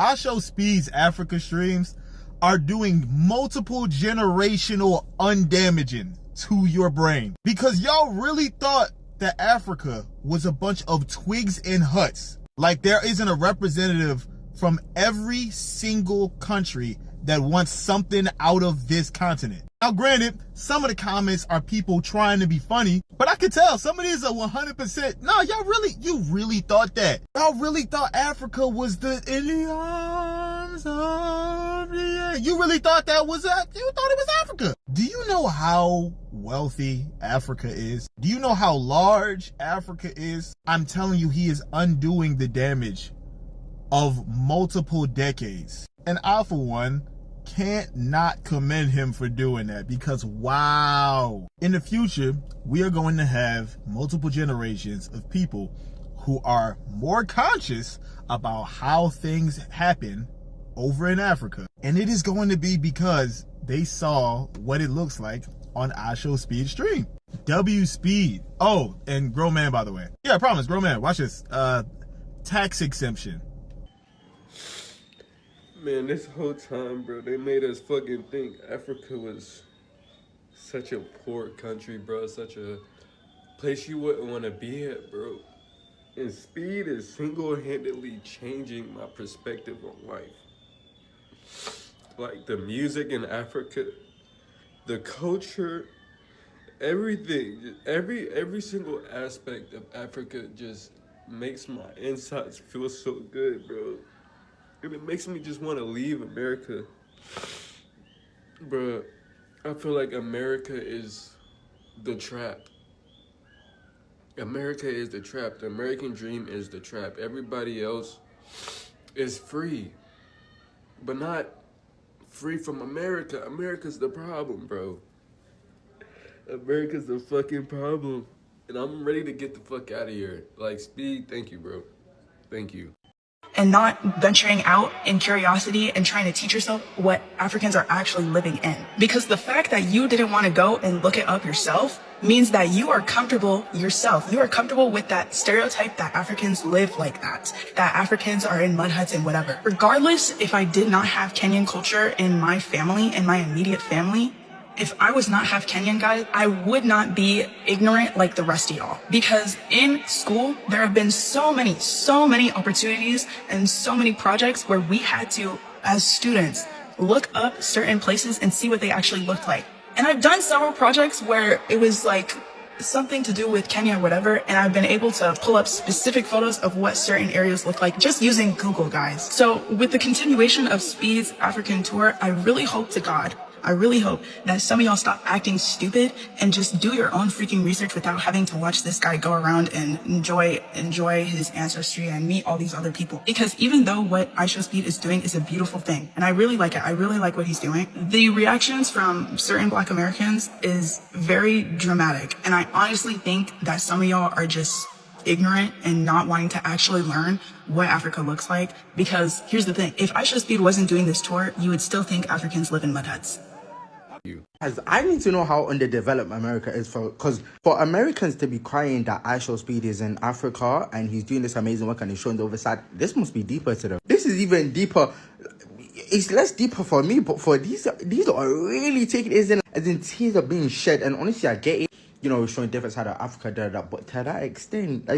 IShowSpeed's Africa streams are doing multiple generational undamaging to your brain. Because y'all really thought that Africa was a bunch of twigs and huts. Like there isn't a representative from every single country that wants something out of this continent. Now granted, some of the comments are people trying to be funny, but I can tell some of these are 100%. No, you really thought that. Y'all really thought Africa was in the arms of the air. You really thought that was you thought it was Africa. Do you know how wealthy Africa is? Do you know how large Africa is? I'm telling you, he is undoing the damage of multiple decades. And I, for one, can't not commend him for doing that, because wow. In the future, we are going to have multiple generations of people who are more conscious about how things happen over in Africa. And it is going to be because they saw what it looks like on IShowSpeed stream. W Speed. Oh, and Grown Man, by the way. Yeah, I promise, Grown Man. Watch this. Tax exemption. Man, this whole time, bro, they made us fucking think Africa was such a poor country, bro. Such a place you wouldn't want to be at, bro. And Speed is single-handedly changing my perspective on life. Like the music in Africa, the culture, everything, every single aspect of Africa just makes my insides feel so good, bro. And it makes me just want to leave America. Bruh, I feel like America is the trap. America is the trap. The American dream is the trap. Everybody else is free. But not free from America. America's the problem, bro. America's the fucking problem. And I'm ready to get the fuck out of here. Like, Speed, thank you, bro. Thank you. And not venturing out in curiosity and trying to teach yourself what Africans are actually living in. Because the fact that you didn't want to go and look it up yourself means that you are comfortable yourself. You are comfortable with that stereotype that Africans live like that Africans are in mud huts and whatever. Regardless, if I did not have Kenyan culture in my family, in my immediate family, if I was not half Kenyan, guys, I would not be ignorant like the rest of y'all. Because in school, there have been so many opportunities and so many projects where we had to, as students, look up certain places and see what they actually looked like. And I've done several projects where it was like something to do with Kenya or whatever, and I've been able to pull up specific photos of what certain areas look like just using Google, guys. So with the continuation of Speed's African tour, I really hope to God, I really hope that some of y'all stop acting stupid and just do your own freaking research without having to watch this guy go around and enjoy his ancestry and meet all these other people. Because even though what IShowSpeed is doing is a beautiful thing, and I really like it, I really like what he's doing, the reactions from certain Black Americans is very dramatic. And I honestly think that some of y'all are just ignorant and not wanting to actually learn what Africa looks like. Because here's the thing, if IShowSpeed wasn't doing this tour, you would still think Africans live in mud huts. As I need to know how underdeveloped America is, because for Americans to be crying that IShowSpeed is in Africa and he's doing this amazing work and he's showing the other side, this must be deeper to them. This is even deeper. It's less deeper for me, but for these are really taking it as in tears are being shed. And honestly, I get it. You know, showing different side of Africa, but to that extent,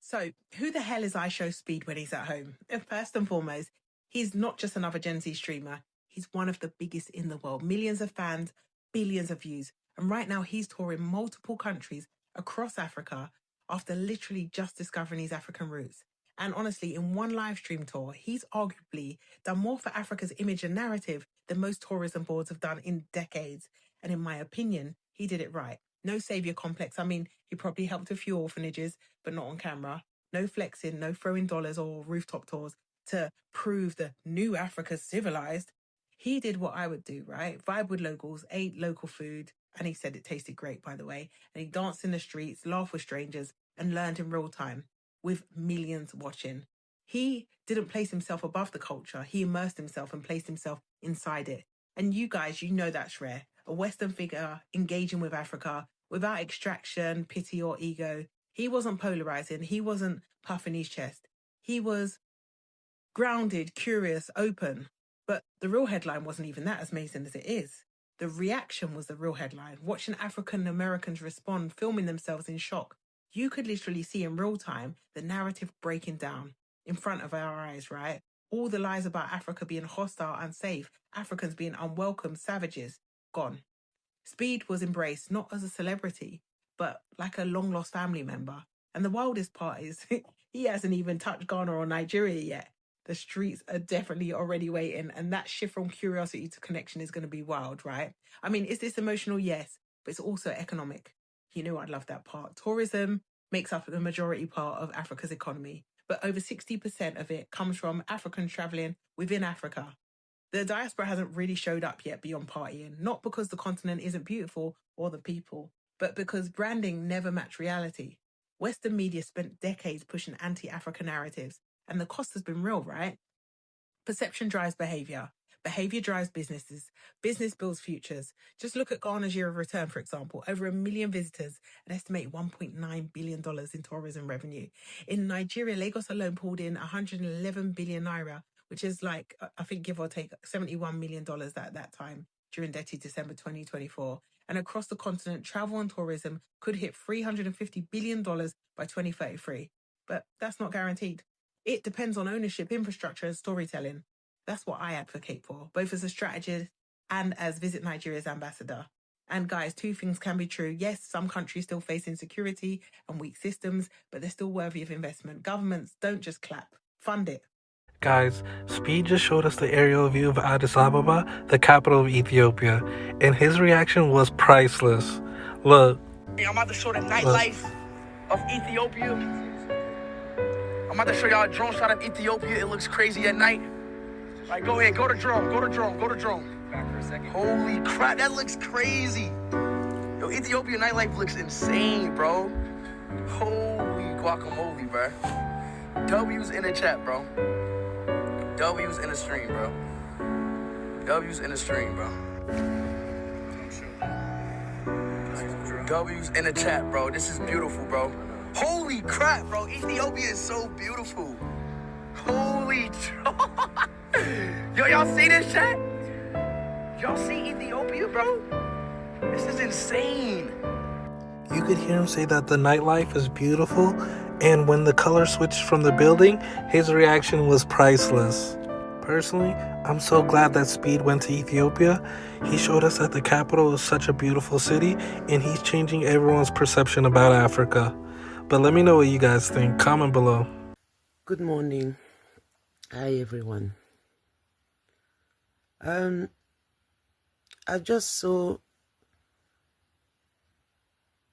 So, who the hell is IShowSpeed when he's at home? First and foremost, he's not just another Gen Z streamer. He's one of the biggest in the world. Millions of fans, billions of views. And right now, he's touring multiple countries across Africa after literally just discovering his African roots. And honestly, in one live stream tour, he's arguably done more for Africa's image and narrative than most tourism boards have done in decades. And in my opinion, he did it right. No savior complex. I mean, he probably helped a few orphanages, but not on camera. No flexing, no throwing dollars or rooftop tours to prove the new Africa's civilized. He did what I would do, right? Vibe with locals, ate local food, and he said it tasted great, by the way. And he danced in the streets, laughed with strangers, and learned in real time with millions watching. He didn't place himself above the culture. He immersed himself and placed himself inside it. And you guys, you know that's rare. A Western figure engaging with Africa without extraction, pity, or ego. He wasn't polarizing. He wasn't puffing his chest. He was grounded, curious, open. But the real headline wasn't even that as amazing as it is. The reaction was the real headline. Watching African Americans respond, filming themselves in shock. You could literally see in real time the narrative breaking down in front of our eyes, right? All the lies about Africa being hostile, unsafe, Africans being unwelcome, savages, gone. Speed was embraced not as a celebrity, but like a long lost family member. And the wildest part is he hasn't even touched Ghana or Nigeria yet. The streets are definitely already waiting, and that shift from curiosity to connection is going to be wild, right? I mean, is this emotional? Yes, but it's also economic. You know, I love that part. Tourism makes up the majority part of Africa's economy, but over 60% of it comes from Africans traveling within Africa. The diaspora hasn't really showed up yet beyond partying, not because the continent isn't beautiful or the people, but because branding never matched reality. Western media spent decades pushing anti-African narratives, and the cost has been real, right? Perception drives behavior. Behavior drives businesses. Business builds futures. Just look at Ghana's year of return, for example. Over 1 million visitors, an estimated $1.9 billion in tourism revenue. In Nigeria, Lagos alone pulled in 111 billion naira, which is like, I think, give or take $71 million at that time during dirty December 2024. And across the continent, travel and tourism could hit $350 billion by 2033. But that's not guaranteed. It depends on ownership, infrastructure, and storytelling. That's what I advocate for, both as a strategist and as Visit Nigeria's ambassador. And guys, two things can be true. Yes, some countries still face insecurity and weak systems, but they're still worthy of investment. Governments don't just clap, fund it. Guys, Speed just showed us the aerial view of Addis Ababa, the capital of Ethiopia, and his reaction was priceless. Look. I'm about to show the nightlife of Ethiopia. I'm about to show y'all a drone shot of Ethiopia. It looks crazy at night. All right, go ahead, go to drone. Back for a second. Holy crap, that looks crazy. Yo, Ethiopia nightlife looks insane, bro. Holy guacamole, bro. W's in the chat, bro. W's in the stream, bro. W's in the stream, bro. W's in the chat, bro. This is beautiful, bro. Holy crap, bro. Ethiopia is so beautiful. Holy Yo, y'all see this chat? Y'all see Ethiopia, bro? This is insane. You could hear him say that the nightlife is beautiful, and when the color switched from the building, his reaction was priceless. Personally, I'm so glad that Speed went to Ethiopia. He showed us that the capital is such a beautiful city, and he's changing everyone's perception about Africa. But let me know what you guys think. Comment below. Good morning. Hi, everyone. I just saw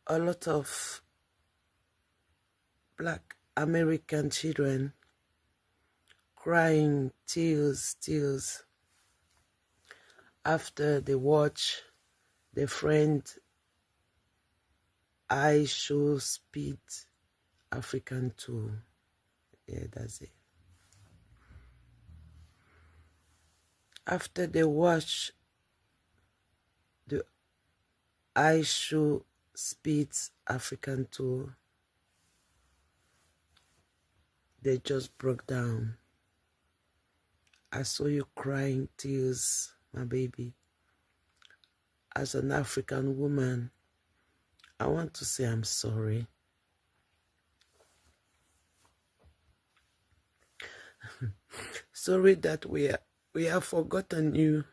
a lot of Black American children crying tears after they watch their friend IShowSpeed African tour. Yeah, that's it. After they watch the IShowSpeed African tour, they just broke down. I saw you crying tears, my baby. As an African woman, I want to say I'm sorry. Sorry that we have forgotten you.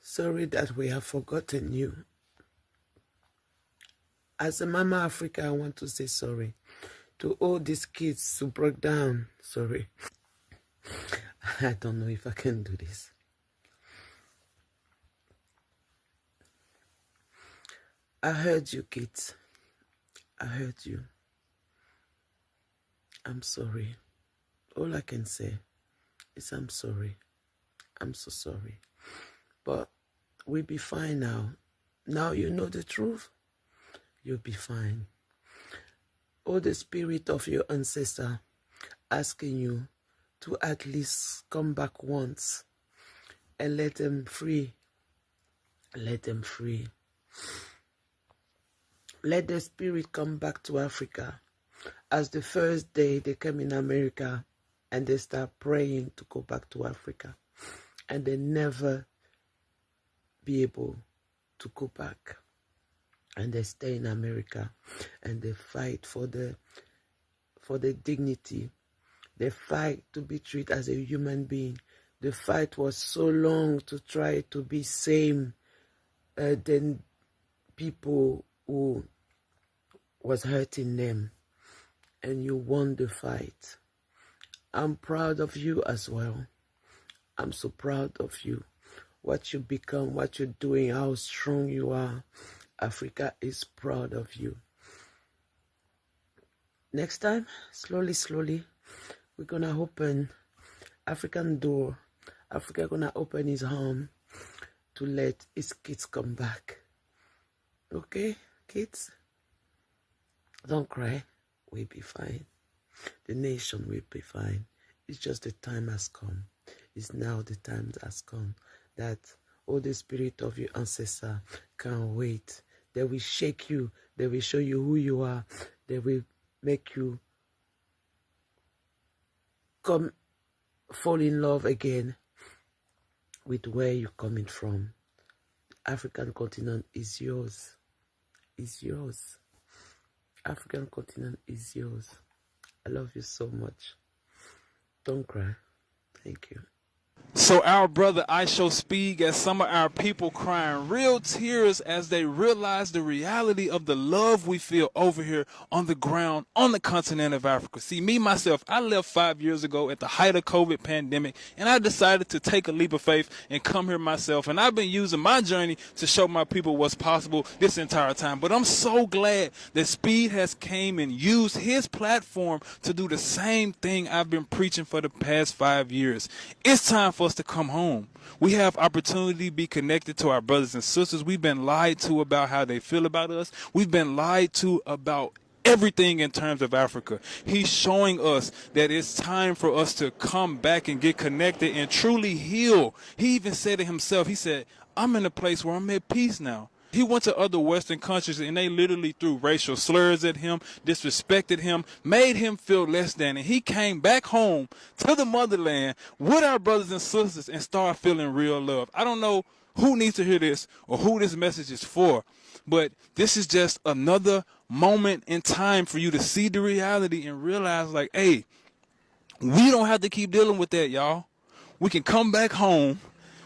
Sorry that we have forgotten you. As a Mama Africa, I want to say sorry to all these kids who broke down. Sorry. I don't know if I can do this. I heard you, kids. I heard you. I'm sorry. All I can say is I'm sorry. I'm so sorry. But we'll be fine now. Now you know the truth. You'll be fine. Oh, the spirit of your ancestor asking you to at least come back once and let them free. Let them free. Let the spirit come back to Africa. As the first day they came in America, and they start praying to go back to Africa, and they never be able to go back, and they stay in America, and they fight for the dignity. They fight to be treated as a human being. The fight was so long to try to be same than people who was hurting them, and you won the fight. I'm proud of you as well. I'm so proud of you. What you become, what you're doing, how strong you are. Africa is proud of you. Next time, slowly, we're gonna open African door. Africa gonna open his home to let his kids come back. Okay, kids? Don't cry. We'll be fine. The nation will be fine. It's just the time has come. It's now the time has come that all the spirit of your ancestor can't wait. They will shake you. They will show you who you are. They will make you fall in love again with where you're coming from. The African continent is yours. It's yours. African continent is yours. I love you so much. Don't cry. Thank you. So our brother IShowSpeed got some of our people crying real tears as they realize the reality of the love we feel over here on the ground on the continent of Africa. See, me, myself, I left 5 years ago at the height of COVID pandemic, and I decided to take a leap of faith and come here myself. And I've been using my journey to show my people what's possible this entire time. But I'm so glad that Speed has came and used his platform to do the same thing I've been preaching for the past 5 years. It's time for us to come home. We have opportunity to be connected to our brothers and sisters. We've been lied to about how they feel about us. We've been lied to about everything in terms of Africa. He's showing us that it's time for us to come back and get connected and truly heal. He even said it himself. He said, I'm in a place where I'm at peace now. He went to other Western countries and they literally threw racial slurs at him, disrespected him, made him feel less than. And he came back home to the motherland with our brothers and sisters and started feeling real love. I don't know who needs to hear this or who this message is for, but this is just another moment in time for you to see the reality and realize, like, hey, we don't have to keep dealing with that, y'all. We can come back home.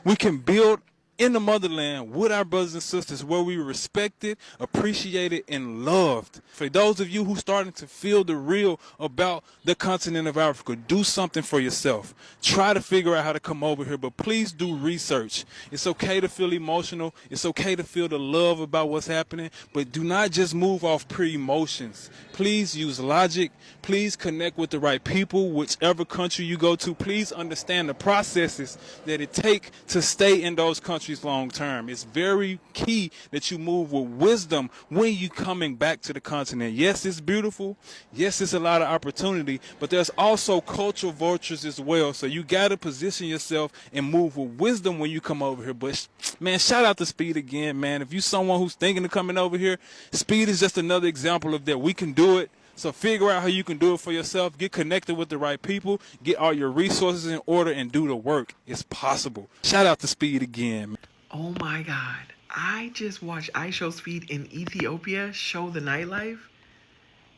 We can build in the motherland with our brothers and sisters where we respected, appreciated, and loved. For those of you who starting to feel the real about the continent of Africa, do something for yourself. Try to figure out how to come over here, but please do research. It's okay to feel emotional. It's okay to feel the love about what's happening, but do not just move off pure emotions. Please use logic. Please connect with the right people, whichever country you go to. Please understand the processes that it takes to stay in those countries long term. It's very key that you move with wisdom when you coming back to the continent. Yes, it's beautiful. Yes, it's a lot of opportunity, but there's also cultural vultures as well. So you got to position yourself and move with wisdom when you come over here. But man, shout out to Speed again, man. If you someone who's thinking of coming over here, Speed is just another example of that. We can do it. So figure out how you can do it for yourself. Get connected with the right people. Get all your resources in order and do the work. It's possible. Shout out to Speed again, man. Oh my God. I just watched IShowSpeed in Ethiopia show the nightlife.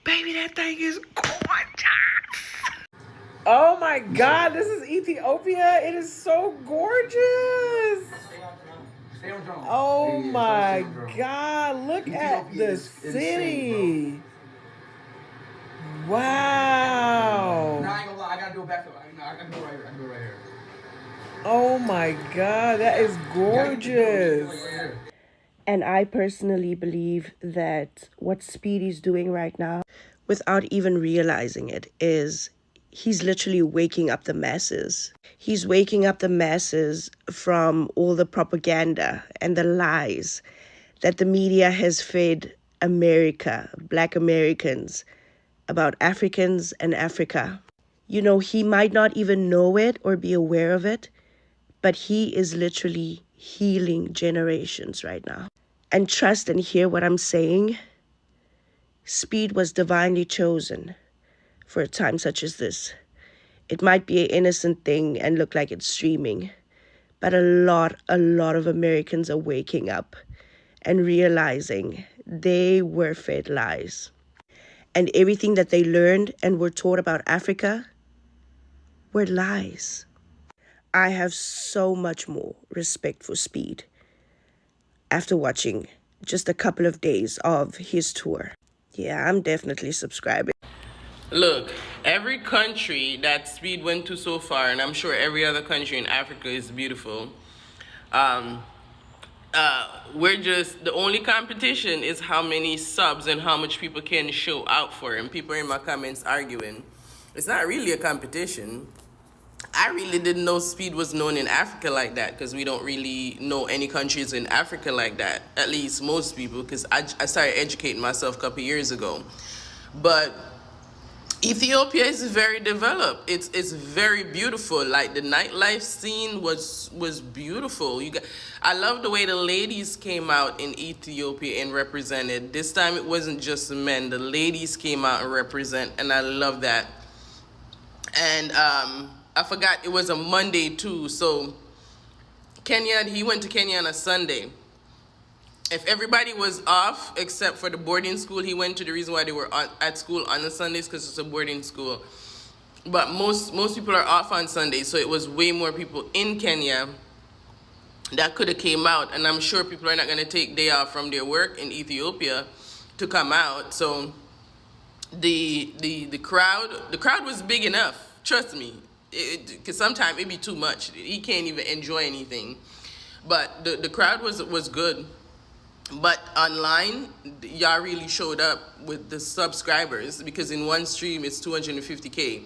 Baby, that thing is gorgeous. Oh my God, this is Ethiopia. It is so gorgeous. Oh my God, look at the city. Wow. No, I ain't gonna lie. I gotta do it back. I can go right here. I can go right here. Oh my God, that is gorgeous. And I personally believe that what Speedy's doing right now, without even realizing it, is he's literally waking up the masses. He's waking up the masses from all the propaganda and the lies that the media has fed America, Black Americans, about Africans and Africa. You know, he might not even know it or be aware of it, but he is literally healing generations right now. And trust and hear what I'm saying. Speed was divinely chosen for a time such as this. It might be an innocent thing and look like it's streaming, but a lot of Americans are waking up and realizing they were fed lies. And everything that they learned and were taught about Africa were lies. I have so much more respect for Speed after watching just a couple of days of his tour. Yeah, I'm definitely subscribing. Look, every country that Speed went to so far, and I'm sure every other country in Africa is beautiful. We're just, the only competition is how many subs and how much people can show out for him. People in my comments arguing. It's not really a competition. I really didn't know Speed was known in Africa like that, because we don't really know any countries in Africa like that. At least most people, because I started educating myself a couple years ago. But Ethiopia is very developed. It's very beautiful. Like the nightlife scene was beautiful. I love the way the ladies came out in Ethiopia and represented. This time it wasn't just the men. The ladies came out and represent, and I love that. And I forgot it was a Monday too. So Kenya, he went to Kenya on a Sunday. If everybody was off except for the boarding school he went to, the reason why they were at school on the Sundays because it's a boarding school. But most people are off on Sundays, so it was way more people in Kenya that could have came out. And I'm sure people are not going to take day off from their work in Ethiopia to come out. So the crowd was big enough. Trust me, because sometimes it be too much. He can't even enjoy anything. But the crowd was good. But online, y'all really showed up with the subscribers, because in one stream it's 250K.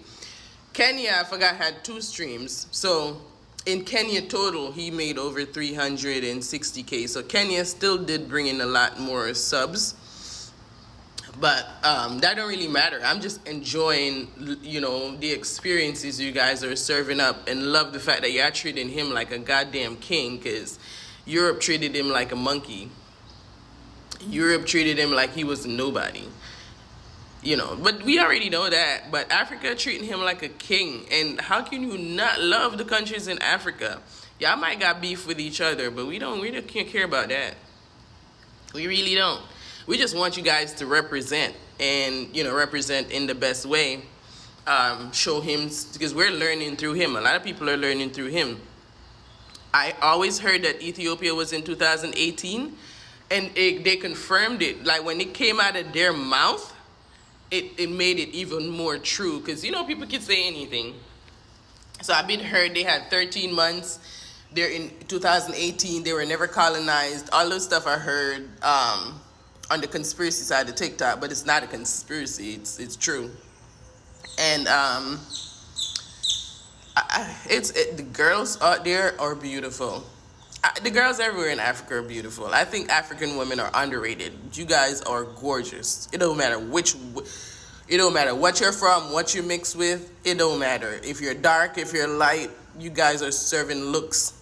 Kenya, I forgot, had 2 streams. So in Kenya total, he made over 360K. So Kenya still did bring in a lot more subs. But that don't really matter. I'm just enjoying, the experiences you guys are serving up, and love the fact that y'all treating him like a goddamn king, because Europe treated him like a monkey. Europe treated him like he was nobody. But we already know that. But Africa treating him like a king. And how can you not love the countries in Africa? Y'all might got beef with each other, but we don't care about that. We really don't. We just want you guys to represent, and represent in the best way. Show him, because we're learning through him. A lot of people are learning through him. I always heard that Ethiopia was in 2018, and they confirmed it. Like when it came out of their mouth, it made it even more true, because people can say anything. So I've been heard they had 13 months. They're in 2018. They were never colonized. All those stuff I heard on the conspiracy side of TikTok, but it's not a conspiracy. It's true. And the girls out there are beautiful. The girls everywhere in Africa are beautiful. I think African women are underrated. You guys are gorgeous. It don't matter it don't matter what you're from, what you're mixed with. It don't matter. If you're dark, if you're light, you guys are serving looks.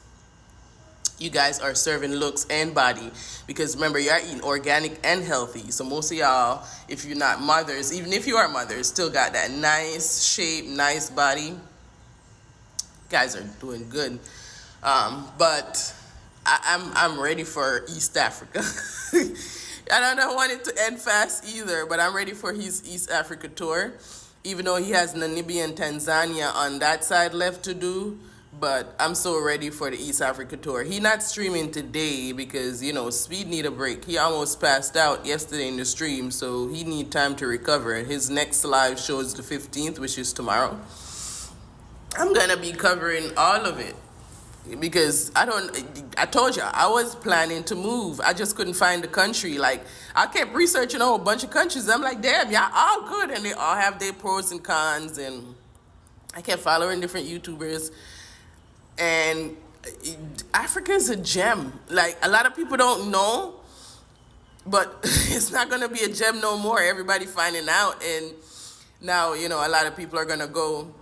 You guys are serving looks and body. Because remember, you're eating organic and healthy. So most of y'all, if you're not mothers, even if you are mothers, still got that nice shape, nice body. You guys are doing good. But I'm ready for East Africa. I don't want it to end fast either, but I'm ready for his East Africa tour. Even though he has Namibia and Tanzania on that side left to do, but I'm so ready for the East Africa tour. He not streaming today because, Speed need a break. He almost passed out yesterday in the stream, so he need time to recover. His next live show is the 15th, which is tomorrow. I'm gonna be covering all of it. Because I told you, I was planning to move. I just couldn't find the country. Like, I kept researching a whole bunch of countries. I'm like, damn, y'all all good. And they all have their pros and cons. And I kept following different YouTubers. And Africa is a gem. Like, a lot of people don't know. But it's not going to be a gem no more. Everybody finding out. And now, a lot of people are going to go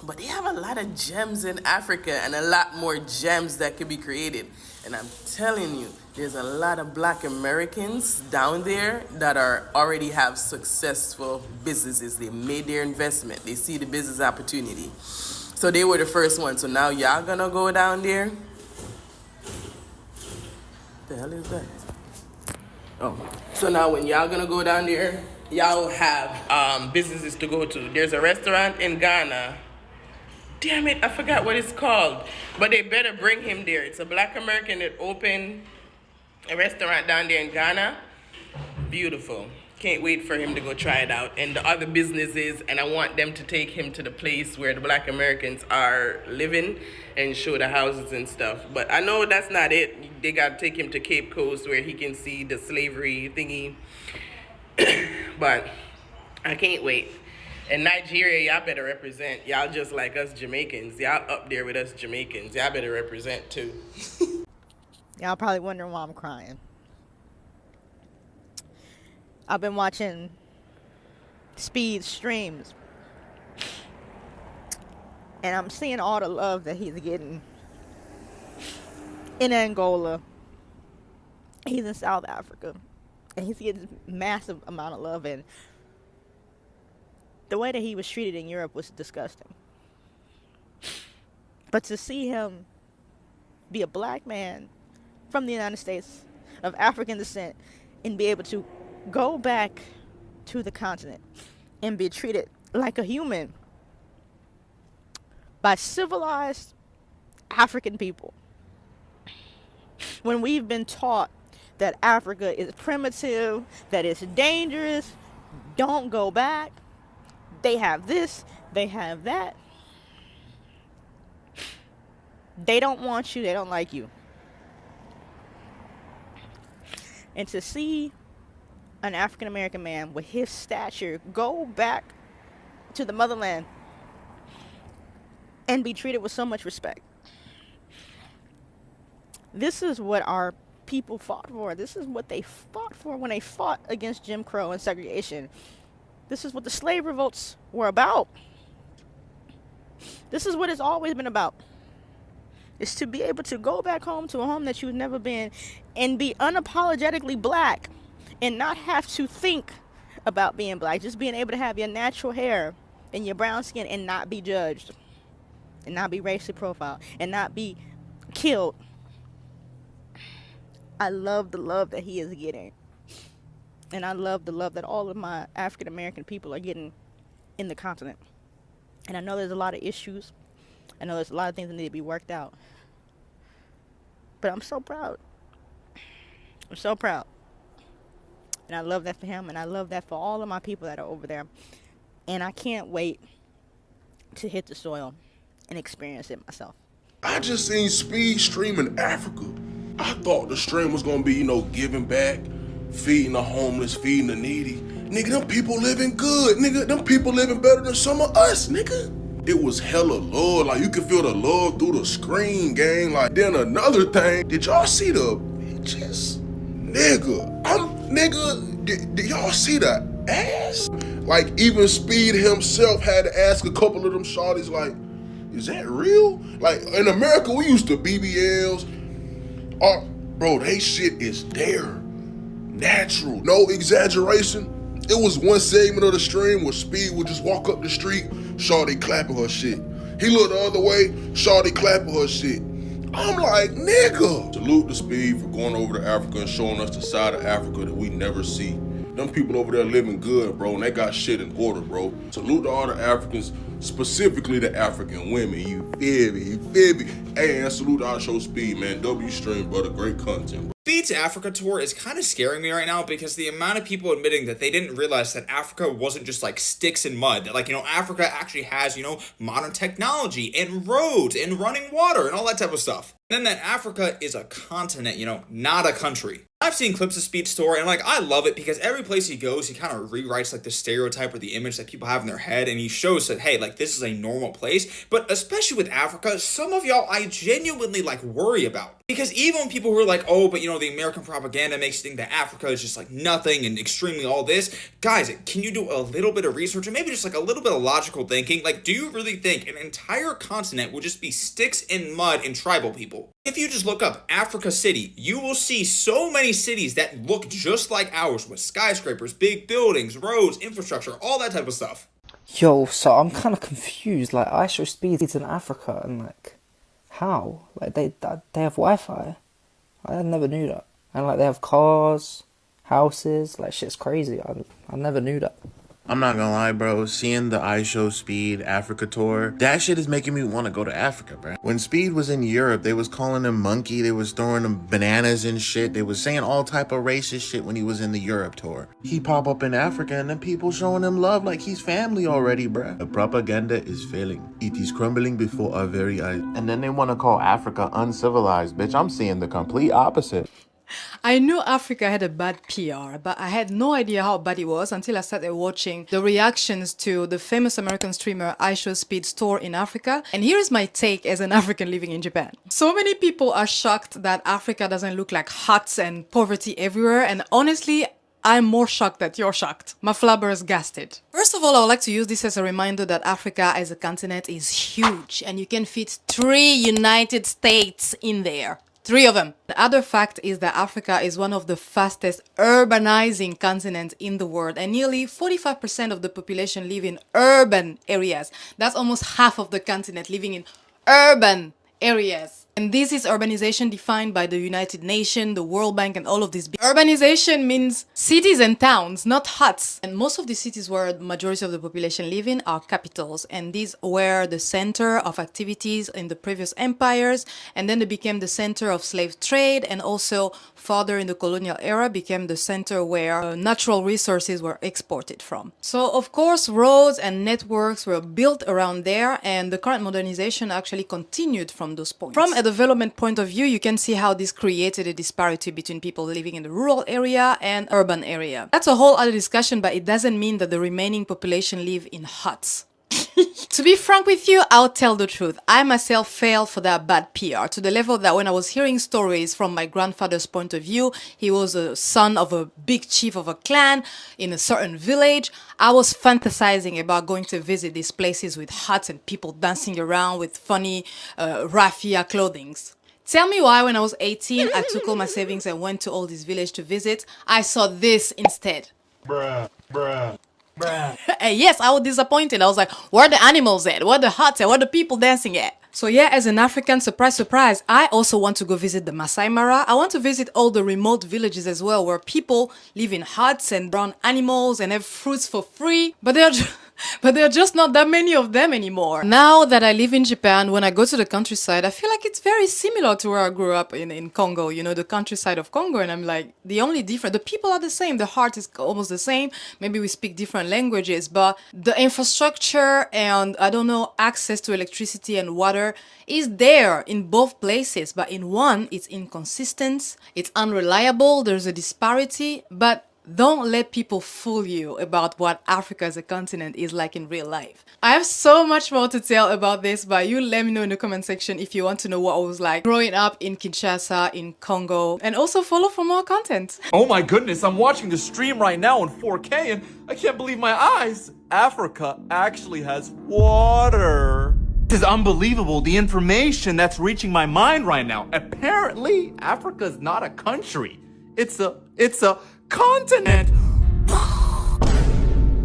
But they have a lot of gems in Africa and a lot more gems that could be created. And I'm telling you, there's a lot of Black Americans down there that are already have successful businesses. They made their investment. They see the business opportunity. So they were the first ones. So now y'all gonna go down there. The hell is that? Oh, so now when y'all gonna go down there, y'all have businesses to go to. There's a restaurant in Ghana. Damn it, I forgot what it's called. But they better bring him there. It's a Black American that opened a restaurant down there in Ghana. Beautiful. Can't wait for him to go try it out. And the other businesses, and I want them to take him to the place where the Black Americans are living and show the houses and stuff. But I know that's not it. They got to take him to Cape Coast where he can see the slavery thingy. But I can't wait. In Nigeria, y'all better represent. Y'all just like us Jamaicans. Y'all up there with us Jamaicans. Y'all better represent too. Y'all probably wondering why I'm crying. I've been watching Speed streams. And I'm seeing all the love that he's getting in Angola. He's in South Africa. And he's getting massive amount of love. And the way that he was treated in Europe was disgusting. But to see him be a Black man from the United States of African descent and be able to go back to the continent and be treated like a human by civilized African people, when we've been taught that Africa is primitive, that it's dangerous, don't go back. They have this, they have that. They don't want you, they don't like you. And to see an African American man with his stature go back to the motherland and be treated with so much respect. This is what our people fought for. This is what they fought for when they fought against Jim Crow and segregation. This is what the slave revolts were about. This is what it's always been about. It's to be able to go back home to a home that you've never been and be unapologetically Black and not have to think about being Black. Just being able to have your natural hair and your brown skin and not be judged and not be racially profiled and not be killed. I love the love that he is getting. And I love the love that all of my African American people are getting in the continent. And I know there's a lot of issues. I know there's a lot of things that need to be worked out. But I'm so proud. I'm so proud. And I love that for him. And I love that for all of my people that are over there. And I can't wait to hit the soil and experience it myself. I just seen Speed stream in Africa. I thought the stream was gonna be, giving back, feeding the homeless, feeding the needy. Nigga, them people living good. Nigga, them people living better than some of us, nigga. It was hella love. Like, you could feel the love through the screen, gang. Like, then another thing, did y'all see the bitches? Did y'all see the ass? Like, even Speed himself had to ask a couple of them shawties, like, is that real? Like, in America, we used to BBLs. Bro, they shit is there. Natural. No exaggeration. It was one segment of the stream where Speed would just walk up the street, shawty clapping her shit. He looked the other way, shawty clapping her shit. I'm like, nigga. Salute to Speed for going over to Africa and showing us the side of Africa that we never see. Them people over there living good, bro, and they got shit in order, bro. Salute to all the Africans, specifically the African women. You feel me? You feel me? Hey, and salute to IShowSpeed, man. W Stream, brother. Great content, bro. Speed's Africa tour is kind of scaring me right now because the amount of people admitting that they didn't realize that Africa wasn't just like sticks and mud. That Africa actually has, modern technology and roads and running water and all that type of stuff. And then that Africa is a continent, not a country. I've seen clips of Speed's story and I love it because every place he goes, he kind of rewrites the stereotype or the image that people have in their head, and he shows that, hey, like this is a normal place, but especially with Africa, some of y'all I genuinely like worry about. Because even when people who are like, oh, but you know, the American propaganda makes you think that Africa is just like nothing and extremely all this. Guys, can you do a little bit of research and maybe just like a little bit of logical thinking? Like, do you really think an entire continent would just be sticks and mud and tribal people? If you just look up Africa City, you will see so many cities that look just like ours with skyscrapers, big buildings, roads, infrastructure, all that type of stuff. Yo, so I'm kind of confused. Like, IShowSpeed is in Africa, and like, how? Like, they have Wi-Fi. I never knew that. And like, they have cars, houses. Like, shit's crazy. I never knew that. I'm not gonna lie, bro. Seeing the IShowSpeed Africa tour, that shit is making me want to go to Africa, bro. When Speed was in Europe, they was calling him monkey. They was throwing him bananas and shit. They was saying all type of racist shit when he was in the Europe tour. He pop up in Africa and then people showing him love like he's family already, bro. The propaganda is failing. It is crumbling before our very eyes. And then they want to call Africa uncivilized, bitch. I'm seeing the complete opposite. I knew Africa had a bad PR, but I had no idea how bad it was until I started watching the reactions to the famous American streamer IShowSpeed's tour in Africa. And here is my take as an African living in Japan. So many people are shocked that Africa doesn't look like huts and poverty everywhere, and honestly, I'm more shocked that you're shocked. My flabbergasted. First of all, I would like to use this as a reminder that Africa as a continent is huge, and you can fit 3 United States in there. 3 of them. The other fact is that Africa is one of the fastest urbanizing continents in the world, and nearly 45% of the population live in urban areas. That's almost half of the continent living in urban areas. And this is urbanization defined by the United Nations, the World Bank, and all of this. Urbanization means cities and towns, not huts. And most of the cities where the majority of the population live in are capitals. And these were the center of activities in the previous empires. And then they became the center of slave trade. And also further in the colonial era became the center where natural resources were exported from. So of course, roads and networks were built around there. And the current modernization actually continued from those points. From a development point of view, you can see how this created a disparity between people living in the rural area and urban area. That's a whole other discussion, but it doesn't mean that the remaining population live in huts. To be frank with you, I'll tell the truth. I myself fell for that bad PR to the level that when I was hearing stories from my grandfather's point of view, he was a son of a big chief of a clan in a certain village, I was fantasizing about going to visit these places with huts and people dancing around with funny raffia clothings. Tell me why when I was 18, I took all my savings and went to all these villages to visit. I saw this instead. Bruh. Yes, I was disappointed. I was like, where are the animals at? Where are the huts at? Where are the people dancing at? So yeah, as an African, surprise, surprise, I also want to go visit the Masai Mara. I want to visit all the remote villages as well, where people live in huts and brown animals and have fruits for free. But there are just not that many of them anymore. Now that I live in Japan, when I go to the countryside, I feel like it's very similar to where I grew up in Congo, you know, the countryside of Congo. And I'm like, the only difference, the people are the same, the heart is almost the same. Maybe we speak different languages, but the infrastructure and, I don't know, access to electricity and water is there in both places. But in one, it's inconsistent, it's unreliable, there's a disparity, but don't let people fool you about what Africa as a continent is like in real life. I have so much more to tell about this, but you let me know in the comment section if you want to know what it was like growing up in Kinshasa, in Congo, and also follow for more content. Oh my goodness, I'm watching the stream right now in 4K and I can't believe my eyes. Africa actually has water. This is unbelievable, the information that's reaching my mind right now. Apparently, Africa is not a country. It's a continent.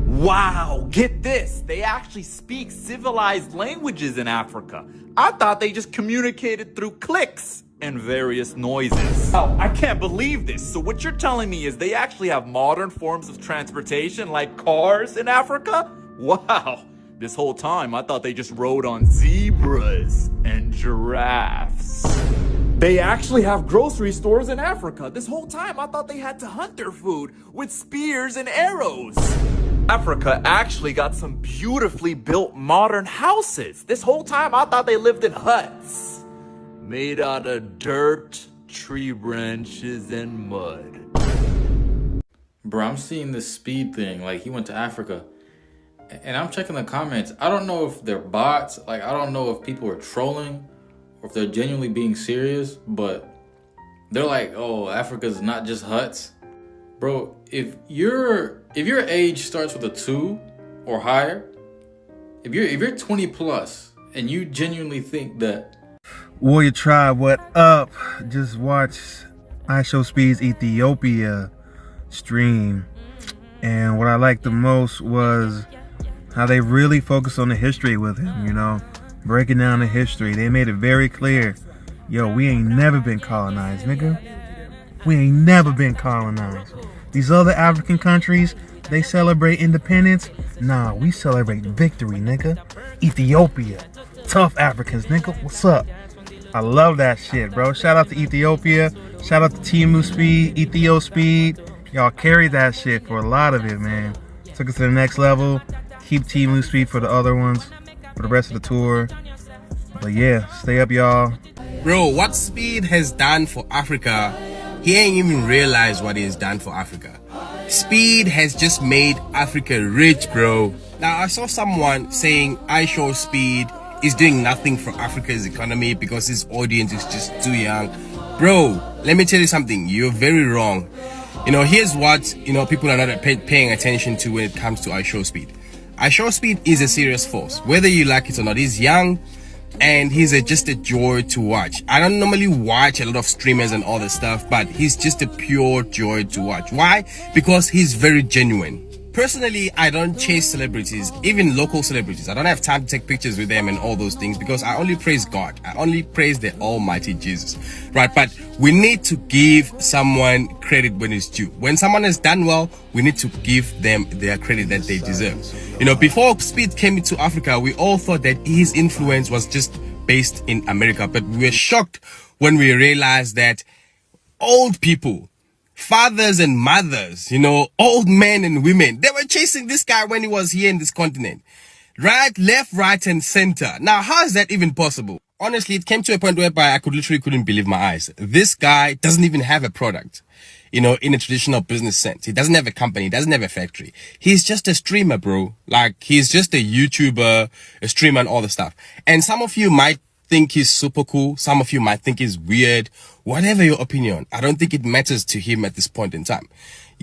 Wow, get this. They actually speak civilized languages in Africa. I thought they just communicated through clicks and various noises. Oh, I can't believe this. So what you're telling me is they actually have modern forms of transportation like cars in Africa? Wow. This whole time, I thought they just rode on zebras and giraffes. They actually have grocery stores in Africa. This whole time, I thought they had to hunt their food with spears and arrows. Africa actually got some beautifully built modern houses. This whole time, I thought they lived in huts made out of dirt, tree branches, and mud. Bro, I'm seeing this Speed thing. Like, he went to Africa. and I'm checking the comments. I don't know if they're bots. Like, I don't know if people are trolling or if they're genuinely being serious, but they're like, oh, Africa's not just huts. Bro, if your age starts with a 2 or higher, if you're 20 plus and you genuinely think that Warrior Tribe, what up? Just watch IShowSpeed's Ethiopia stream, and what I liked the most was how they really focused on the history with him, you know, breaking down the history. They made it very clear, yo, we ain't never been colonized, nigga. We ain't never been colonized. These other African countries, they celebrate independence. Nah, we celebrate victory, nigga. Ethiopia, tough Africans, nigga. What's up? I love that shit, bro. Shout out to Ethiopia. Shout out to IshowSpeed, IshowSpeed. Y'all carried that shit for a lot of it, man. Took us to the next level. Keep IshowSpeed for the other ones, for the rest of the tour. But yeah, stay up, y'all. Bro, what Speed has done for Africa, he ain't even realized what he has done for Africa. Speed has just made Africa rich, bro. Now, I saw someone saying IShowSpeed is doing nothing for Africa's economy because his audience is just too young. Bro, let me tell you something. You're very wrong. You know, here's what, you know, people are not paying attention to when it comes to IShowSpeed. IShowSpeed is a serious force. Whether you like it or not, he's young and he's just a joy to watch. I don't normally watch a lot of streamers and all this stuff, but he's just a pure joy to watch. Why? Because he's very genuine. Personally, I don't chase celebrities, even local celebrities. I don't have time to take pictures with them and all those things because I only praise God. I only praise the Almighty Jesus, right? But we need to give someone credit when it's due. When someone has done well, we need to give them their credit that they deserve. You know, before Speed came into Africa, we all thought that his influence was just based in America, but we were shocked when we realized that old people, fathers and mothers, you know, old men and women, they were chasing this guy when he was here in this continent. Right, left, right, and center. Now, how is that even possible? Honestly, it came to a point whereby I literally couldn't believe my eyes. This guy doesn't even have a product, you know, in a traditional business sense. He doesn't have a company, he doesn't have a factory. He's just a streamer, bro. Like, he's just a YouTuber, a streamer and all the stuff. And some of you might think he's super cool. Some of you might think he's weird. Whatever your opinion, I don't think it matters to him at this point in time.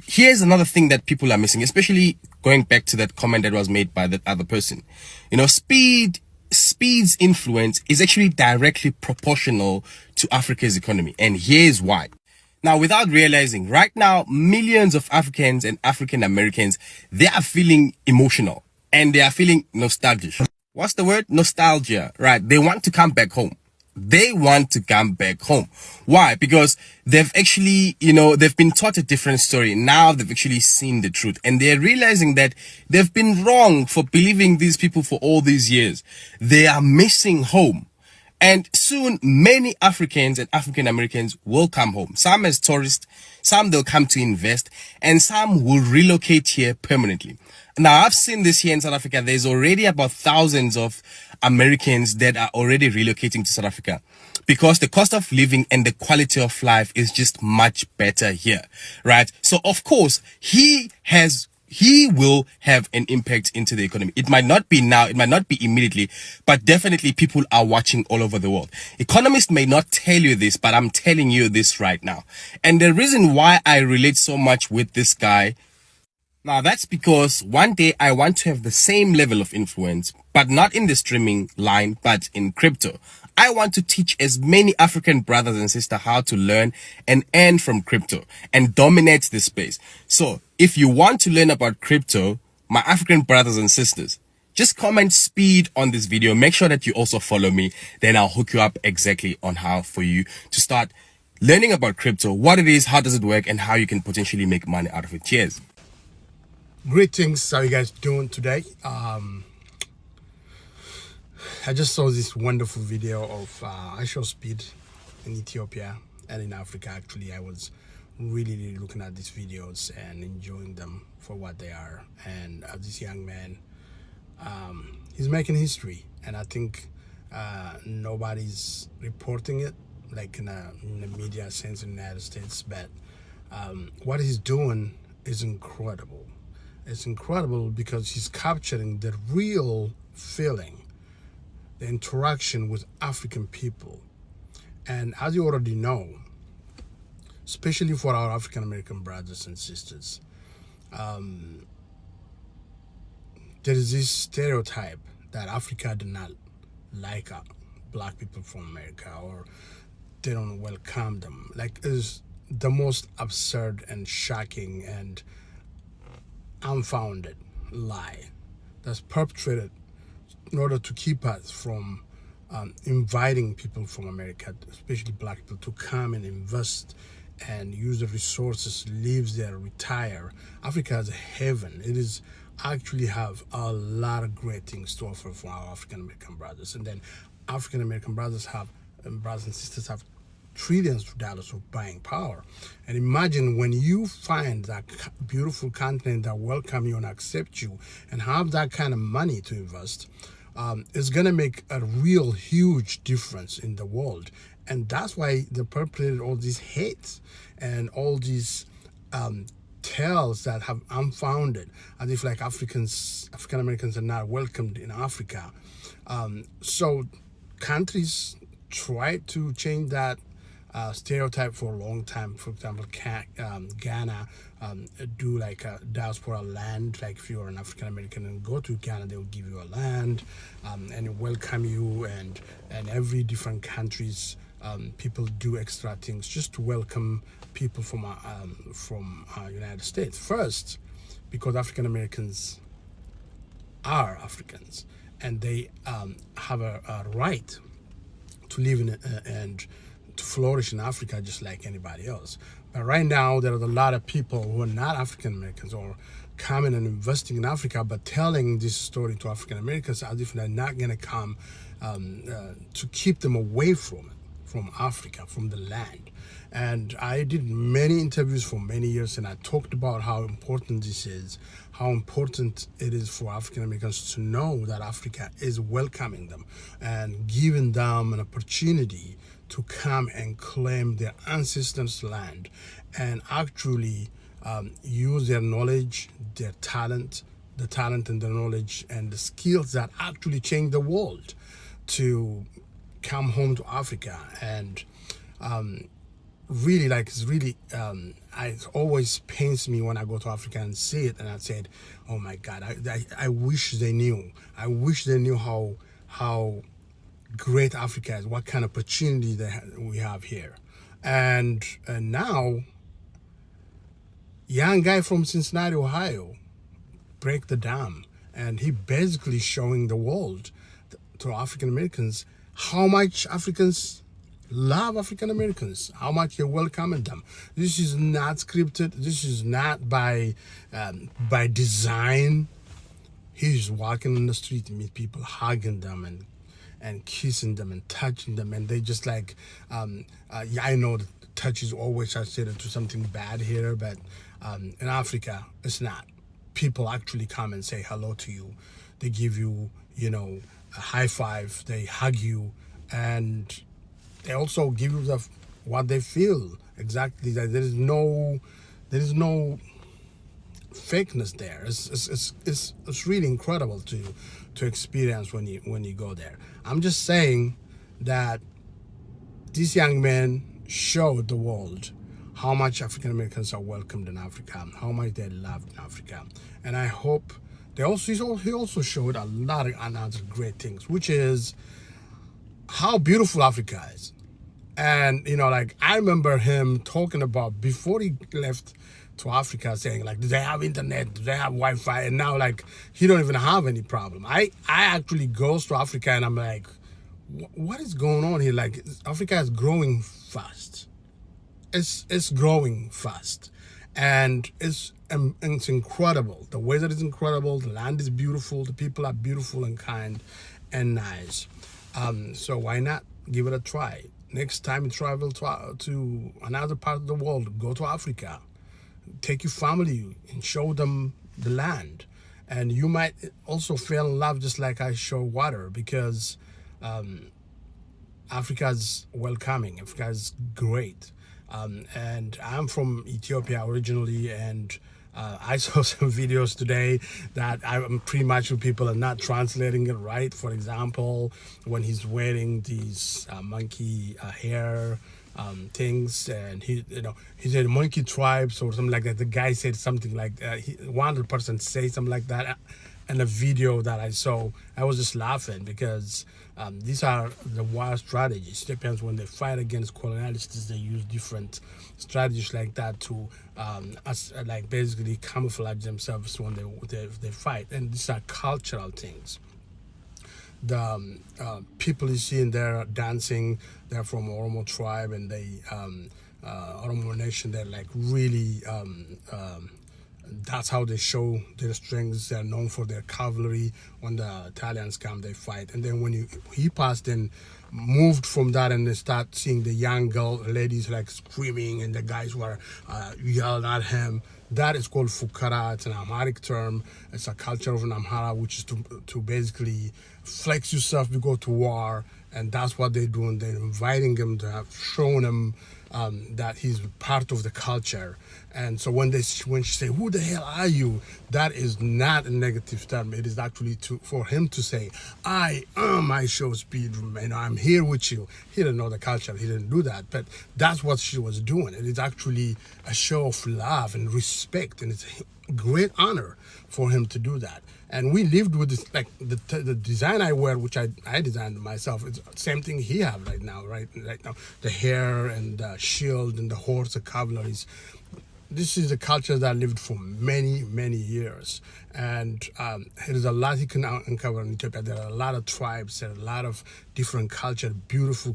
Here's another thing that people are missing, especially going back to that comment that was made by that other person. You know, Speed's influence is actually directly proportional to Africa's economy. And here's why. Now, without realizing, right now, millions of Africans and African Americans, they are feeling emotional and they are feeling nostalgic. What's the word? Nostalgia, right? They want to come back home. They want to come back home. Why? Because they've actually, you know, they've been taught a different story. Now they've actually seen the truth and they're realizing that they've been wrong for believing these people for all these years. They are missing home. And soon, many Africans and African Americans will come home. Some as tourists, some they'll come to invest, and some will relocate here permanently. Now, I've seen this here in South Africa. There's already about thousands of Americans that are already relocating to South Africa because the cost of living and the quality of life is just much better here, right? So, of course, he will have an impact into the economy. It might not be now, it might not be immediately, but definitely people are watching all over the world. Economists may not tell you this, but I'm telling you this right now. And the reason why I relate so much with this guy, now that's because one day I want to have the same level of influence, but not in the streaming line, but in crypto. I want to teach as many African brothers and sisters how to learn and earn from crypto and dominate this space. So if you want to learn about crypto, my African brothers and sisters, just comment Speed on this video. Make sure that you also follow me. Then I'll hook you up exactly on how for you to start learning about crypto, what it is, how does it work, and how you can potentially make money out of it. Cheers. Greetings, how you guys doing today? I just saw this wonderful video of IShowSpeed in Ethiopia and in Africa. Actually, I was really looking at these videos and enjoying them for what they are. And this young man, he's making history, and I think nobody's reporting it like in the media sense in the United States, but what he's doing is incredible. It's incredible because he's capturing the real feeling, the interaction with African people. And as you already know, especially for our African American brothers and sisters, there is this stereotype that Africa do not like black people from America, or they don't welcome them. Like, is the most absurd and shocking and unfounded lie that's perpetrated in order to keep us from inviting people from America, especially black people, to come and invest and use the resources, live there, retire. Africa is a heaven. It is actually have a lot of great things to offer for our African American brothers. And then African American brothers and sisters have trillions of dollars of buying power. And imagine when you find that beautiful continent that welcome you and accept you and have that kind of money to invest, it's going to make a real huge difference in the world. And that's why they perpetrated all these hates and all these tales that have unfounded, as if like African Americans are not welcomed in Africa. So countries try to change that stereotype for a long time. For example, Ghana do like a diaspora land. Like if you're an African American and go to Ghana, they will give you a land and welcome you. And every different countries, people do extra things just to welcome people from United States. First, because African Americans are Africans and they have a right to live in and to flourish in Africa just like anybody else. But right now, there are a lot of people who are not African Americans or coming and investing in Africa, but telling this story to African Americans as if they're not going to come to keep them away from Africa, from the land. And I did many interviews for many years, and I talked about how important this is, how important it is for African Americans to know that Africa is welcoming them and giving them an opportunity to come and claim their ancestors' land and actually use their knowledge, their talent, the talent and the knowledge and the skills that actually change the world to come home to Africa. And really, like, it's really, it always pains me when I go to Africa and see it, and I said, oh my God, I wish they knew. I wish they knew how great Africa is, what kind of opportunity we have here. And now, young guy from Cincinnati, Ohio, break the dam, and he basically showing the world, to African Americans, how much Africans love African Americans, how much you're welcoming them. This is not scripted. This is not by design. He's walking on the street and meet people, hugging them and kissing them and touching them, and they just like, yeah, I know that touch is always associated to something bad here, but in Africa, it's not. People actually come and say hello to you. They give you, a high five. They hug you, and they also give you what they feel exactly. That there is no fakeness there. It's really incredible to experience when you go there. I'm just saying that this young man showed the world how much African Americans are welcomed in Africa, how much they're loved in Africa, and I hope he also showed a lot of other great things, which is how beautiful Africa is. And like, I remember him talking about before he left to Africa, saying like, do they have internet, do they have Wi-Fi? And now, like, he don't even have any problem. I actually goes to Africa and I'm like, what is going on here? Like, Africa is growing fast. It's growing fast, and it's incredible. The weather is incredible, the land is beautiful, the people are beautiful and kind and nice. So why not give it a try? Next time you travel to another part of the world, go to Africa. Take your family and show them the land. And you might also fall in love just like I show water, because Africa is welcoming. Africa is great. And I'm from Ethiopia originally, and I saw some videos today that I'm pretty much sure people are not translating it right. For example, when he's wearing these monkey hair things, and he said monkey tribes or something like that. The guy said something like one person say something like that. In a video that I saw, I was just laughing because these are the war strategies. Depends when they fight against colonialists, they use different strategies like that to like basically camouflage themselves when they fight. And these are cultural things. The people you see in there dancing, they're from Oromo tribe, and they Oromo nation. They're like really. That's how they show their strengths. They're known for their cavalry. When the Italians come, they fight. And then when he passed and moved from that, and they start seeing the young ladies like screaming, and the guys were yelling at him. That is called fukara. It's an Amharic term. It's a culture of an Amhara, which is to basically flex yourself to go to war. And that's what they're doing. They're inviting him to have shown him that he's part of the culture. And so when she say, "Who the hell are you?" that is not a negative term. It is actually for him to say, "I am IShowSpeed, and I'm here with you." He didn't know the culture. He didn't do that. But that's what she was doing. It is actually a show of love and respect, and it's a great honor for him to do that. And we lived with this, like the design I wear, which I designed myself. It's the same thing he have right now. The hair and the shield and the horse, the cavalries. This is a culture that lived for many, many years. And there is a lot you can uncover in Ethiopia. There are a lot of tribes, there are a lot of different culture, beautiful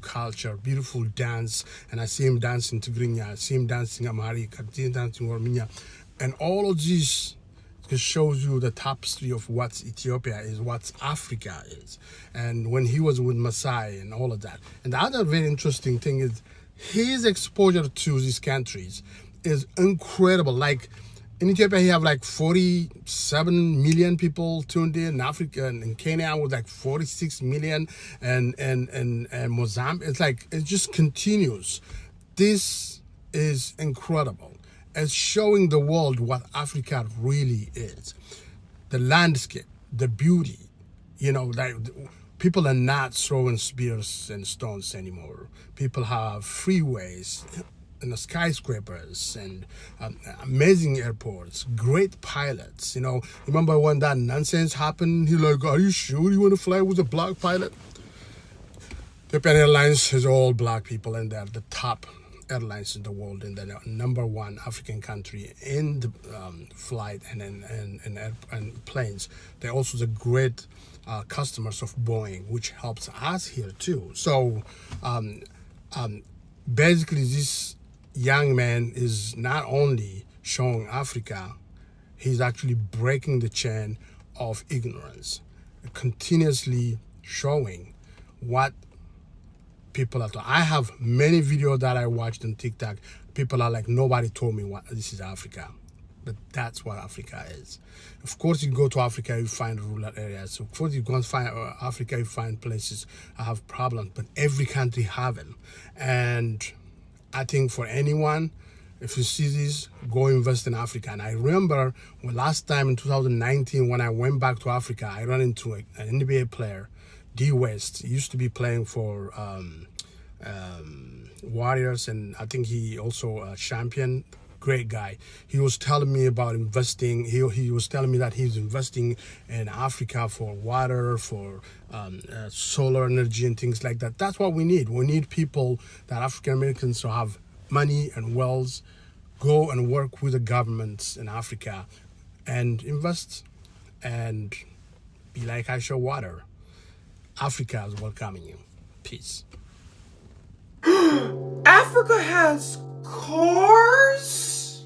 dance. And I see him dancing Tigrinya, I see him dancing Amharic, I see him dancing Oromia. And all of these shows you the tapestry of what Ethiopia is, what Africa is. And when he was with Maasai and all of that. And the other very interesting thing is his exposure to these countries is incredible. Like in Ethiopia, he have like 47 million people tuned in Africa, and in Kenya with like 46 million, and Mozambique. It's like, it just continues. This is incredible. It's showing the world what Africa really is. The landscape, the beauty, like people are not throwing spears and stones anymore. People have freeways, and the skyscrapers, and amazing airports, great pilots. Remember when that nonsense happened? He's like, "Are you sure you want to fly with a black pilot?" Japan Airlines has all black people, and they're the top airlines in the world, and they're number one African country in the flight and planes. They're also the great customers of Boeing, which helps us here too. So basically, this young man is not only showing Africa, he's actually breaking the chain of ignorance, continuously showing what people are doing. I have many videos that I watched on TikTok. People are like, nobody told me what this is Africa. But that's what Africa is. Of course, you go to Africa, you find rural areas. Of course, you go and find Africa, you find places that have problems. But every country have them. And I think for anyone, if you see this, go invest in Africa. And I remember last time in 2019, when I went back to Africa, I ran into an NBA player, D West. He used to be playing for Warriors, and I think he also a champion. Great guy. He was telling me about investing. He was telling me that he's investing in Africa for water, for solar energy and things like that. That's what we need. We need people that African Americans who have money and wealth go and work with the governments in Africa and invest and be like IShow Water. Africa is welcoming you. Peace. Africa has cars?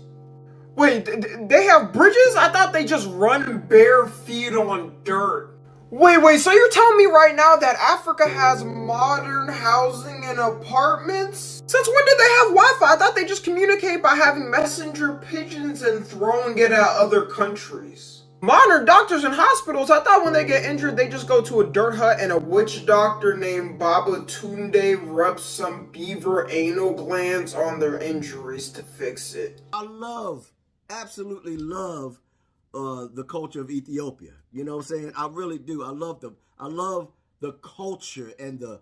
Wait, they have bridges? I thought they just run bare feet on dirt. Wait, so you're telling me right now that Africa has modern housing and apartments? Since when did they have Wi-Fi? I thought they just communicate by having messenger pigeons and throwing it at other countries. Modern doctors and hospitals, I thought when they get injured, they just go to a dirt hut and a witch doctor named Baba Tunde rubs some beaver anal glands on their injuries to fix it. I love absolutely love the culture of Ethiopia. You know what I'm saying? I really do. I love them. I love the culture and the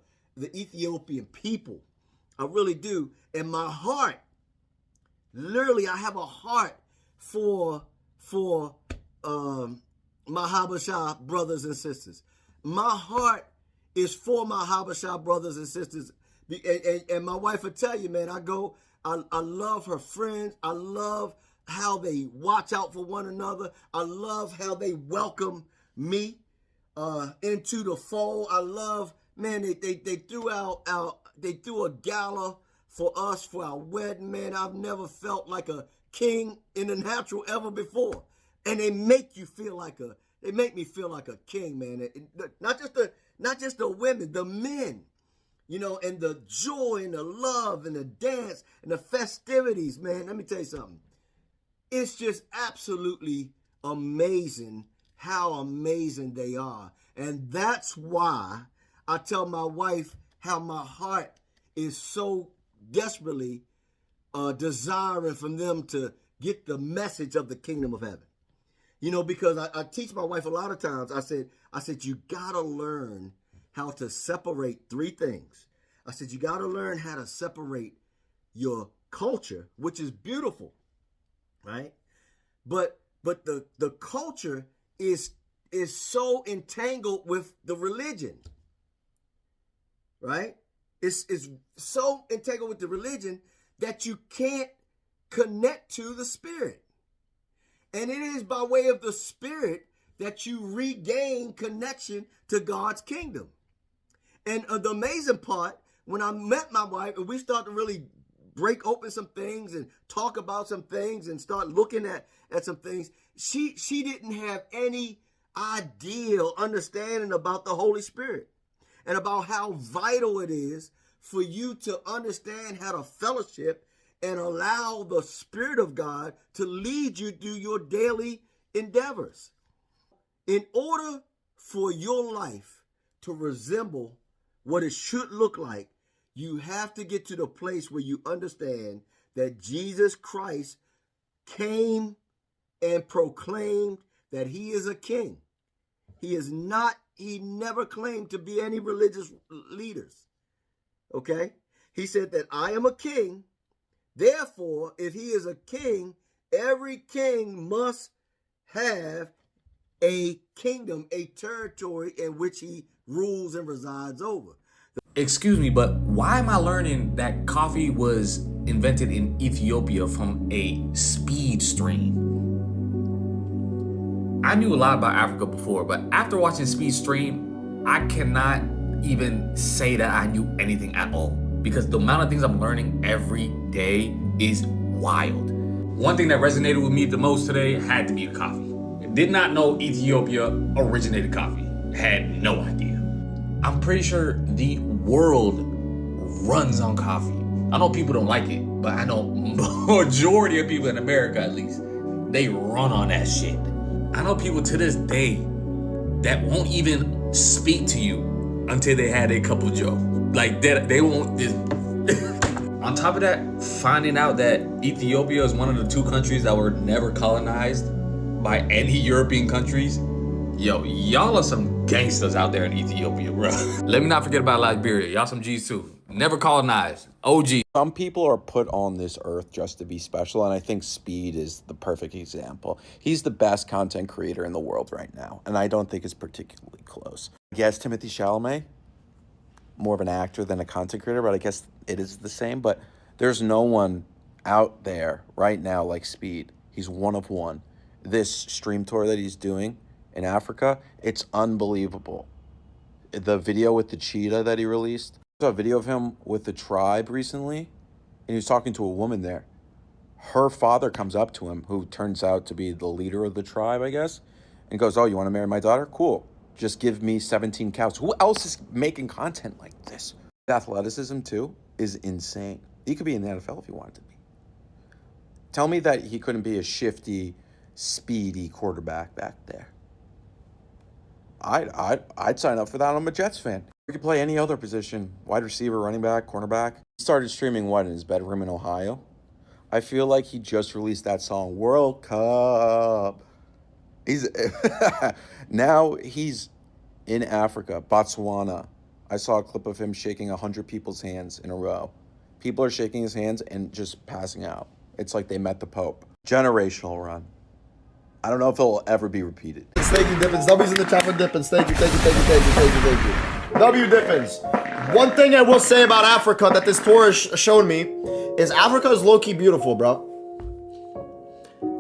Ethiopian people. I really do. And my heart, literally, I have a heart for my Habesha brothers and sisters. My heart is for my Habesha brothers and sisters. And my wife will tell you, man, I love her friends. I love how they watch out for one another. I love how they welcome me into the fold. I love, man, they threw a gala for us for our wedding, man. I've never felt like a king in the natural ever before. And they make me feel like a king, man. Not just the women, the men. You know, and the joy and the love and the dance and the festivities, man. Let me tell you something. It's just absolutely amazing how amazing they are. And that's why I tell my wife how my heart is so desperately desiring from them to get the message of the kingdom of heaven. You know, because I teach my wife a lot of times. I said, you gotta learn how to separate three things. I said, you got to learn how to separate your culture, which is beautiful, right? But the culture is so entangled with the religion, right? It's so entangled with the religion that you can't connect to the spirit. And it is by way of the spirit that you regain connection to God's kingdom. And the amazing part, when I met my wife and we started to really break open some things and talk about some things and start looking at some things, she didn't have any idea or understanding about the Holy Spirit and about how vital it is for you to understand how to fellowship and allow the Spirit of God to lead you through your daily endeavors. In order for your life to resemble what it should look like, you have to get to the place where you understand that Jesus Christ came and proclaimed that he is a king. He never claimed to be any religious leaders. Okay? He said that I am a king. Therefore, if he is a king, every king must have a kingdom, a territory in which he rules and resides over. Excuse me, but why am I learning that coffee was invented in Ethiopia from a speed stream? I knew a lot about Africa before, but after watching Speed Stream, I cannot even say that I knew anything at all, because the amount of things I'm learning every day is wild. One thing that resonated with me the most today had to be the coffee. I did not know Ethiopia originated coffee. Had no idea. I'm pretty sure the world runs on coffee. I know people don't like it, but I know majority of people in America, at least, they run on that shit. I know people to this day that won't even speak to you until they had a cup of joe. Like they won't just. On top of that, finding out that Ethiopia is one of the two countries that were never colonized by any European countries. Yo, y'all are some gangsters out there in Ethiopia, bro. Let me not forget about Liberia. Y'all some G's too. Never colonized. OG. Some people are put on this earth just to be special, and I think Speed is the perfect example. He's the best content creator in the world right now, and I don't think it's particularly close. Yes, Timothée Chalamet, more of an actor than a content creator, but I guess it is the same. But there's no one out there right now like Speed. He's one of one. This stream tour that he's doing in Africa, it's unbelievable. The video with the cheetah that he released, I saw a video of him with the tribe recently, and he was talking to a woman there. Her father comes up to him, who turns out to be the leader of the tribe, I guess, and goes, "Oh, you want to marry my daughter? Cool. Just give me 17 cows." Who else is making content like this? Athleticism, too, is insane. He could be in the NFL if he wanted to be. Tell me that he couldn't be a shifty, speedy quarterback back there. I'd sign up for that. I'm a Jets fan. He could play any other position, wide receiver, running back, cornerback. He started streaming what, in his bedroom in Ohio? I feel like he just released that song, World Cup. He's now he's in Africa, Botswana. I saw a clip of him shaking 100 people's hands in a row. People are shaking his hands and just passing out. It's like they met the Pope. Generational run. I don't know if it'll ever be repeated. Thank you, Dippins. W's in the chat for Dippins. Thank you, thank you, thank you, thank you, thank you, thank you. W Dippins. One thing I will say about Africa that this tour has shown me is Africa is low-key beautiful, bro.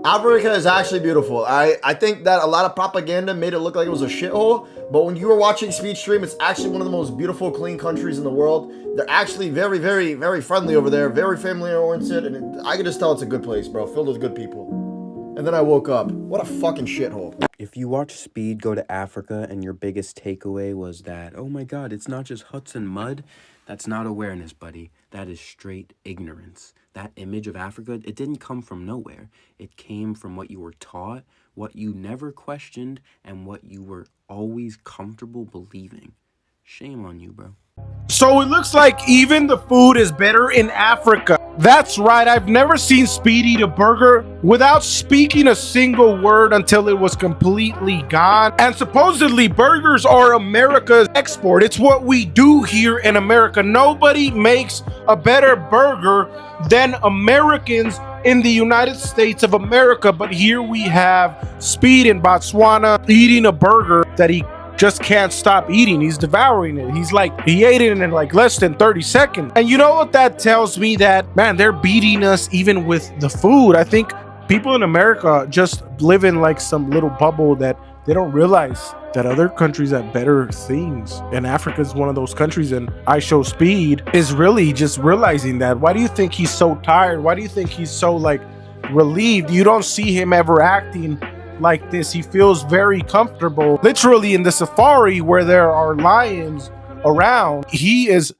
Africa is actually beautiful. I think that a lot of propaganda made it look like it was a shithole, but when you were watching Speed stream, it's actually one of the most beautiful, clean countries in the world. They're actually very, very, very friendly over there, very family-oriented, and I can just tell it's a good place, bro, filled with good people. And then I woke up. What a fucking shithole. If you watch Speed go to Africa and your biggest takeaway was that, oh my God, it's not just huts and mud, that's not awareness, buddy. That is straight ignorance. That image of Africa, it didn't come from nowhere. It came from what you were taught, what you never questioned, and what you were always comfortable believing. Shame on you, bro. So it looks like even the food is better in Africa. That's right, I've never seen Speed eat a burger without speaking a single word until it was completely gone. And supposedly burgers are America's export. It's what we do here in America. Nobody makes a better burger than Americans in the United States of America. But here we have Speed in Botswana eating a burger that he just can't stop eating. He's devouring it. He's like, he ate it in like less than 30 seconds. And you know what that tells me? That, man, they're beating us even with the food. I think people in America just live in like some little bubble that they don't realize that other countries have better things. And Africa is one of those countries, and IShowSpeed is really just realizing that. Why do you think he's so tired? Why do you think he's so like relieved? You don't see him ever acting like this. He feels very comfortable. Literally in the safari where there are lions around, he is